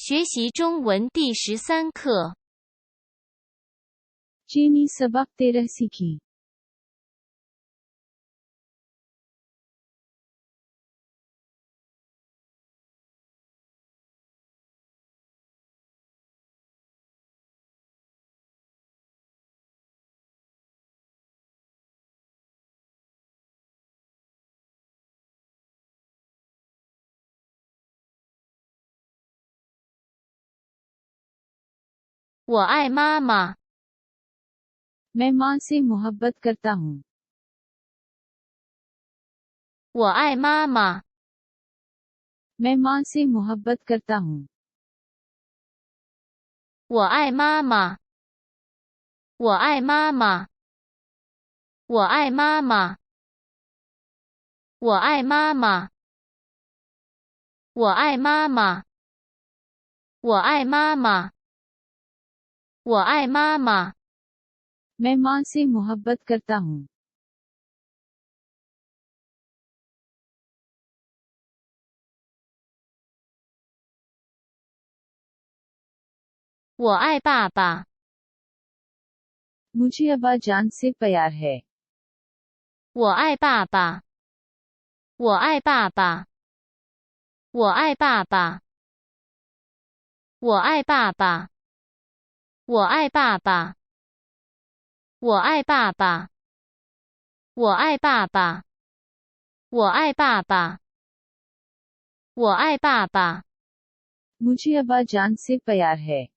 学习中文第13课。चीनी सबक 13 सीखी। 我爱妈妈。 मैं माँ से मोहब्बत करता हूँ। 我爱妈妈。 मैं माँ से मोहब्बत करता हूँ। 我爱妈妈。 我爱妈妈。 我爱妈妈。 我爱妈妈。 我爱妈妈。 我爱妈妈。 我爱妈妈。 मैं माँ से मोहब्बत करता हूँ। 我爱爸爸。 मुझे अब्बाजान से प्यार है। 我爱爸爸。 我爱爸爸。 我爱爸爸。 我爱爸爸。 我爱爸爸。 我爱爸爸。 我爱爸爸。 我爱爸爸。 我爱爸爸。 मुझे अब्बाजान से प्यार है।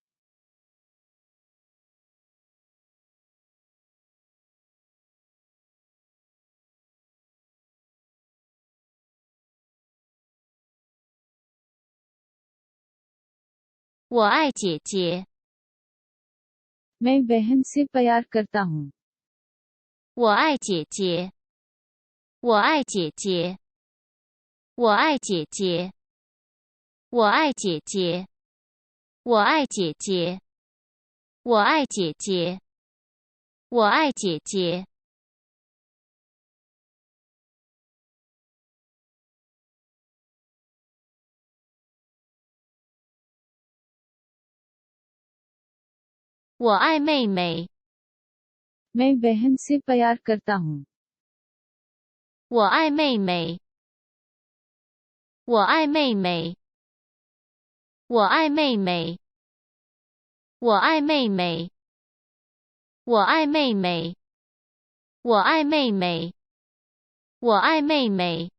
我爱姐姐。 मैं बहन से प्यार करता हूँ। 我爱姐姐。 我爱姐姐。 我爱姐姐。 我爱姐姐。 我爱姐姐。 我爱姐姐。 我爱姐姐。 我爱妹妹。 मैं बहन से प्यार करता हूँ। 我爱妹妹。 我爱妹妹。 我爱妹妹。 我爱妹妹。 我爱妹妹。 我爱妹妹。 我爱妹妹。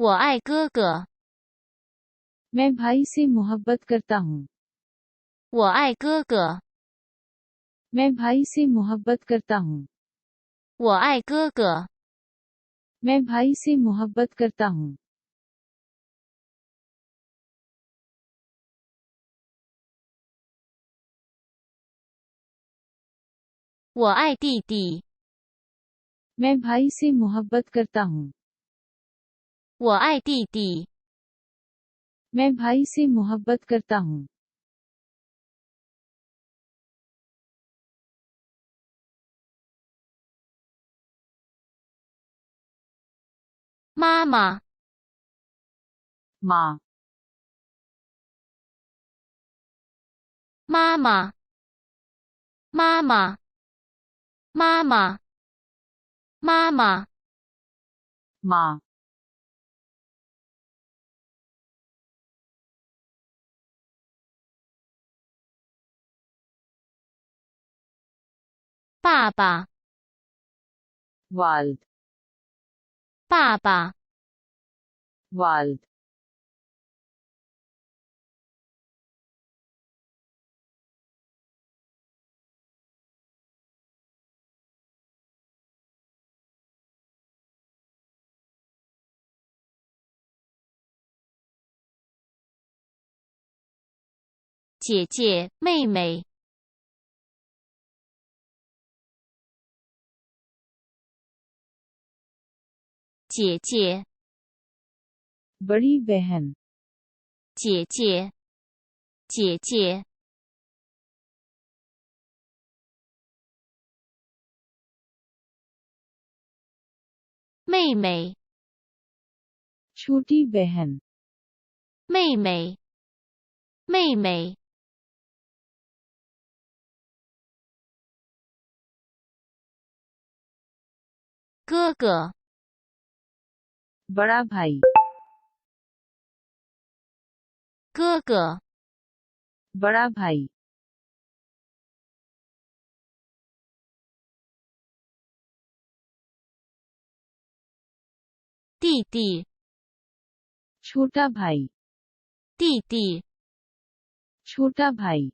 我爱哥哥。 मैं भाई से मोहब्बत करता हूँ। 我爱哥哥。 मैं भाई से मोहब्बत करता हूँ। 我爱哥哥。 मैं भाई से मोहब्बत करता हूँ। 我爱弟弟。 मैं भाई से मोहब्बत करता हूँ। 我爱弟弟。 मैं भाई से मोहब्बत करता हूँ। 妈妈。 माँ। 妈妈。 妈妈。 妈妈。 妈妈。 माँ। 爸爸。 वाल्द। 爸爸。 वाल्द। 姐姐、妹妹。姐姐。 बड़ी बहन। 姐姐。姐姐。妹妹， छोटी बहन 妹妹，妹妹， 哥哥， बड़ा भाई 哥哥， बड़ा भाई 弟弟， छोटा भाई 弟弟， छोटा भाई